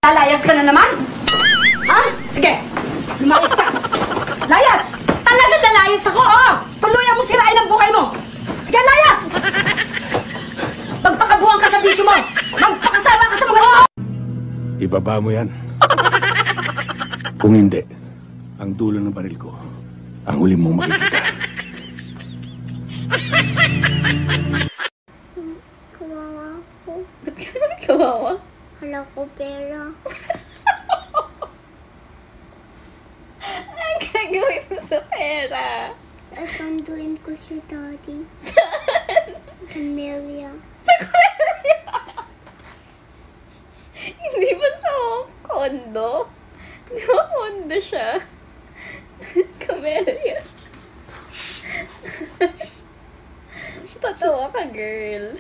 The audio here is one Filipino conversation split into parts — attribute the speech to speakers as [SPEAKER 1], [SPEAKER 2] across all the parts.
[SPEAKER 1] Lalayas ka na naman? Ha? Sige, lumayas ka. Layas! Talagang lalayas ako! Oo! Tuluyan mo sirain ang buhay mo! Sige, layas! Magpakabuhan ka sa bisyo mo! Magpakasawa ka sa mga ito!
[SPEAKER 2] Ibaba mo yan. Kung hindi, ang dulo ng baril ko, ang huli mong makikita.
[SPEAKER 3] Kawawa ko.
[SPEAKER 4] Ba't ka naman kawawa?
[SPEAKER 3] Hala ko pera.
[SPEAKER 4] Ang gagawin mo sa pera?
[SPEAKER 3] Asanduin ko si Daddy.
[SPEAKER 4] Saan?
[SPEAKER 3] Amelia.
[SPEAKER 4] Sa Korea? Hindi ba sa kondo? Di ba kondo siya? Camellia. Patawa ka, girl.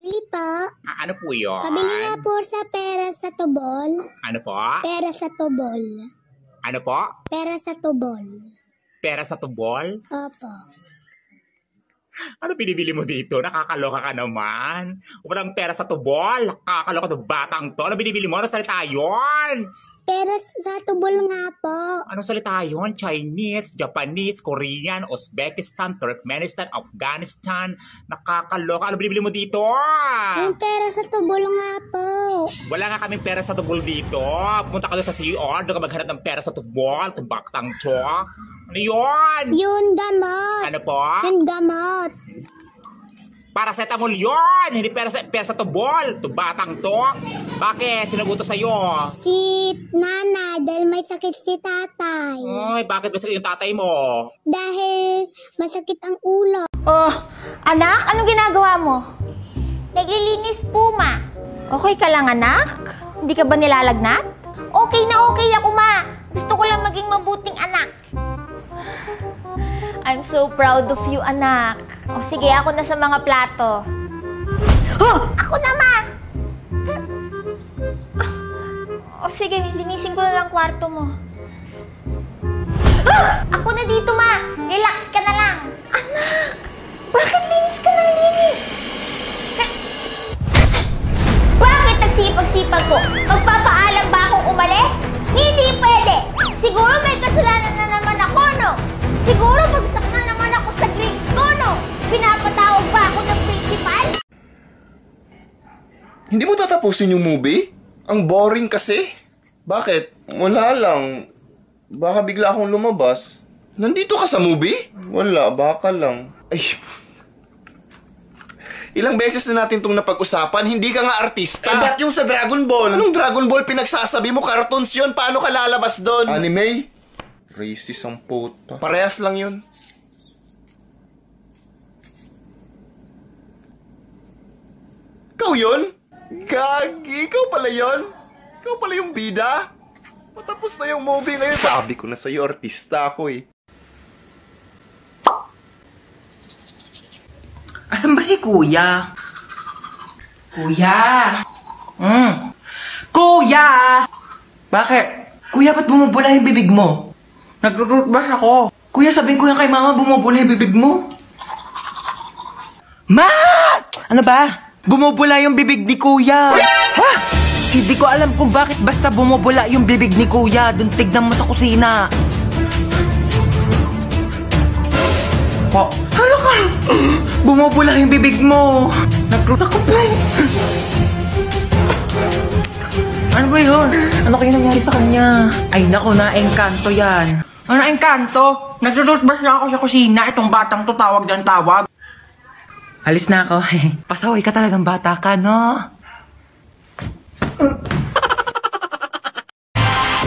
[SPEAKER 3] Bili pa.
[SPEAKER 5] Ano po yun?
[SPEAKER 3] Pabili na po sa pera sa tubol.
[SPEAKER 5] Ano po?
[SPEAKER 3] Pera sa tubol.
[SPEAKER 5] Ano po?
[SPEAKER 3] Pera sa tubol.
[SPEAKER 5] Pera sa tubol?
[SPEAKER 3] Opo.
[SPEAKER 5] Ano binibili mo dito? Nakakaloka ka naman. Walang pera sa tubol. Nakakaloka to batang to. Ano binibili mo? Ano salita yun?
[SPEAKER 3] Pera sa tubol nga po.
[SPEAKER 5] Ano salita yun? Chinese, Japanese, Korean, Uzbekistan, Turkmenistan, Afghanistan. Nakakaloka. Ano binibili mo dito?
[SPEAKER 3] Yung pera sa tubol nga po.
[SPEAKER 5] Wala nga kaming pera sa tubol dito. Pumunta ka doon sa CR. Doon ka maghanap ng pera sa tubol. Itong batang to. Ano yun?
[SPEAKER 3] Yun gamot.
[SPEAKER 5] Ano po?
[SPEAKER 3] Yun gamot.
[SPEAKER 5] Paracetamol yun! Hindi pera sa tubol. Ito batang to. Bakit? Sinaguto sa'yo?
[SPEAKER 3] Si Nana, dahil may sakit si tatay.
[SPEAKER 5] Ay, bakit masakit yung tatay mo?
[SPEAKER 3] Dahil masakit ang ulo.
[SPEAKER 6] Oh, anak, anong ginagawa mo?
[SPEAKER 3] Naglilinis po, ma.
[SPEAKER 6] Okay ka lang, anak? Hindi ka ba nilalagnat?
[SPEAKER 3] Okay na okay ako, ma. Gusto ko lang maging mabuting anak.
[SPEAKER 6] I'm so proud of you, anak. O sige, ako na sa mga plato.
[SPEAKER 3] Ako na, ma.
[SPEAKER 6] O sige, linisin ko na lang kwarto mo.
[SPEAKER 3] Ako na dito, ma. Relax ka na lang.
[SPEAKER 6] Anak, bakit linis ka ng linis?
[SPEAKER 3] Bakit nagsipag-sipag ko? Magpapaalam ba akong umalis? Hindi pwede. Siguro may kasalanan na naman ako, no? Siguro bagsak na naman ako sa grades ko, no? Pinapatawag ba ako ng principal?
[SPEAKER 7] Hindi mo tatapusin yung movie? Ang boring kasi. Bakit? Wala lang. Baka bigla akong lumabas. Nandito ka sa movie? Wala, baka lang. Ay. Ilang beses na natin itong napag-usapan, hindi ka nga artista. Eh, ba't yung sa Dragon Ball? Anong Dragon Ball pinagsasabi mo? Cartoons yun. Paano ka lalabas doon? Anime? Racist ang puta. Parehas lang yun. Ikaw yun? Gagi, ikaw pala yun? Ikaw pala yung bida? Patapos na yung movie ngayon. Sabi ko na sa'yo, artista ako eh.
[SPEAKER 8] Asan ba si Kuya? Kuya! Kuya! Bakit? Kuya, ba't bumubula yung bibig mo? Nag-rootbrush ako. Kuya, sabihin ko yan kay mama, bumubula yung bibig mo. Ma! Ano ba? Bumubula yung bibig ni Kuya. Ha? Hindi ko alam kung bakit basta bumubula yung bibig ni Kuya. Doon tignan mo sa kusina. Po. Ano ka? Bumubula yung bibig mo. Nag-root ako po. Ano ba yun? Ano kaya nangyari sa kanya? Ay nako, na-engkanto yan. Ano na-engkanto? Nag-rootbrush na ako sa kusina. Itong batang to tawag dyan tawag. Alis na ako. Pasaway ka talagang bata ka, no?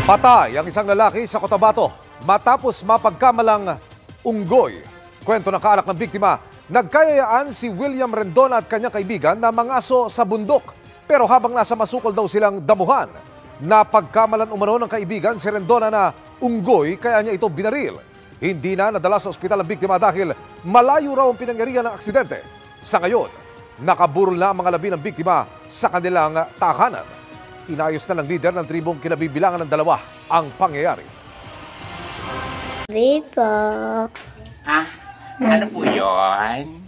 [SPEAKER 9] Patay ang isang lalaki sa Cotabato matapos mapagkamalang unggoy. Kwento ng kaanak ng biktima, nagkayayaan si William Rendon at kanyang kaibigan na mangaso sa bundok. Pero habang nasa masukol daw silang damuhan, napagkamalan umano ng kaibigan si Rendona na unggoy kaya niya ito binaril. Hindi na nadala sa ospital ang biktima dahil malayo raw ang pinangyarihan ng aksidente. Sa ngayon, nakaburol na ang mga labi ng biktima sa kanilang tahanan. Inayos na ng lider ng tribong kinabibilangan ng dalawa ang pangyayari.
[SPEAKER 3] Vipo.
[SPEAKER 5] Ano po yun?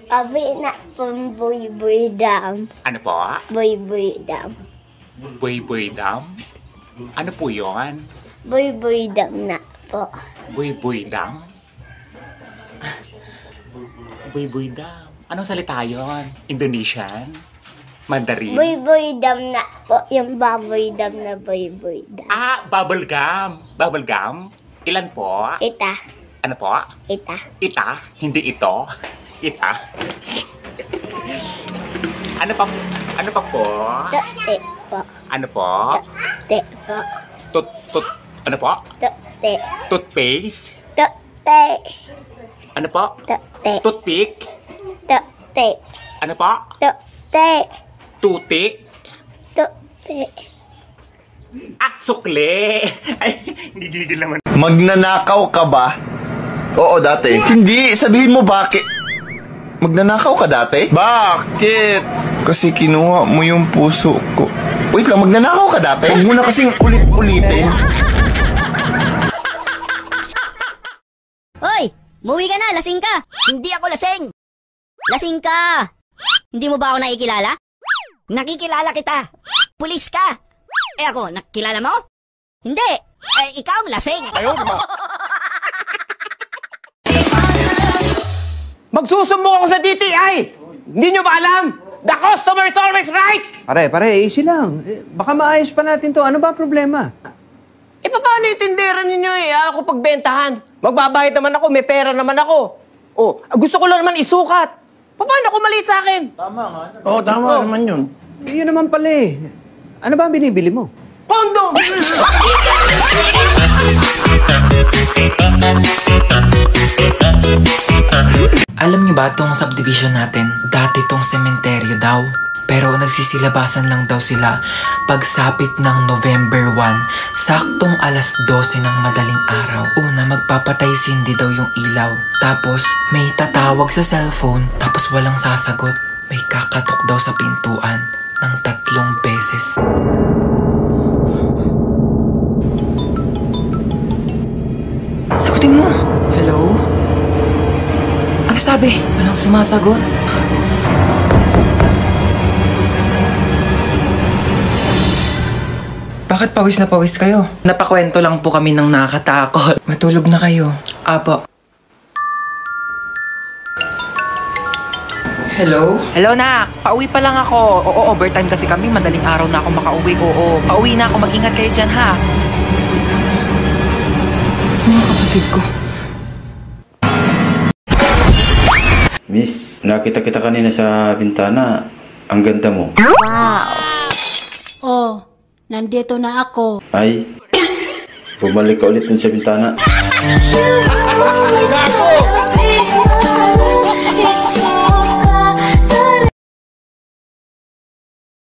[SPEAKER 3] Abi na pong buy-buy dam.
[SPEAKER 5] Ano po?
[SPEAKER 3] Buy-buy dam.
[SPEAKER 5] Boy Dam? Ano po yon?
[SPEAKER 3] Boy Dam na po.
[SPEAKER 5] Boy Dam? Boy Dam. Anong salita yon? Indonesian? Mandarin?
[SPEAKER 3] Boy Dam na po. Yung baboy dam na boy dam.
[SPEAKER 5] Ah, bubble gum. Bubble gum? Ilan po?
[SPEAKER 3] Ita.
[SPEAKER 5] Ano po?
[SPEAKER 3] Ita.
[SPEAKER 5] Ita? Hindi ito? Ita? Ano pa po?
[SPEAKER 3] Te po.
[SPEAKER 5] Ano po?
[SPEAKER 3] Te po.
[SPEAKER 5] Ano po?
[SPEAKER 3] Te.
[SPEAKER 5] Toothpaste?
[SPEAKER 3] Te.
[SPEAKER 5] Ano po?
[SPEAKER 3] Te.
[SPEAKER 5] Toothpick?
[SPEAKER 3] Te.
[SPEAKER 5] Ano po?
[SPEAKER 3] Te.
[SPEAKER 5] Tuti?
[SPEAKER 3] Te.
[SPEAKER 5] Ah, sukle! Ay, hindi ginigil naman.
[SPEAKER 7] Magnanakaw ka ba? Oo, dati. Hindi, sabihin mo bakit. Magnanakaw ka dati? Bakit? Kasi kinuha mo yung puso ko. Wait lang, magnanakaw ka dati? Huwag mo na kasing ulit-ulitin.
[SPEAKER 10] Hoy! Muwi ka na! Lasing ka! Hindi ako lasing! Lasing ka! Hindi mo ba ako nakikilala? Nakikilala kita! Pulis ka! Eh ako, nakikilala mo? Hindi! Eh, ikaw ang lasing!
[SPEAKER 7] Ayaw naman.
[SPEAKER 8] Magsusumbong ako sa DTI! Hindi nyo ba alam? The customer is always right!
[SPEAKER 11] Pare, easy lang. Baka maayos pa natin to. Ano ba ang problema?
[SPEAKER 8] Eh, paano yung tindera ninyo eh? Ako pagbentahan. Magbabayad naman ako, may pera naman ako. Oh, gusto ko lang naman isukat. Paano kung maliit sa akin?
[SPEAKER 11] Oo, tama naman yun. Yun naman pala eh. Ano ba ang binibili mo?
[SPEAKER 8] Kondom!
[SPEAKER 12] Alam niyo ba tong subdivision natin, dati tong sementeryo daw. Pero nagsisilabasan lang daw sila pagsapit ng November 1, saktong alas 12 ng madaling araw. Una, magpapatay sindi daw yung ilaw. Tapos, may tatawag sa cellphone, tapos walang sasagot. May kakatok daw sa pintuan ng 3 beses. Sagutin mo! Hello? Ano sabi? Walang sumasagot. Bakit pawis na pawis kayo? Napakwento lang po kami ng nakakatakot. Matulog na kayo. Apo. Hello? Hello, nak. Pauwi pa lang ako. Oo, overtime kasi kami. Madaling araw na ako makauwi. Oo, pauwi na ako. Mag-ingat kayo dyan, ha? Sa mga kapatid ko.
[SPEAKER 13] Miss, nakita kita kanina sa bintana. Ang ganda mo.
[SPEAKER 10] Wow!
[SPEAKER 14] Oh, nandito na ako.
[SPEAKER 13] Ay, bumalik ka ulit dun sa bintana.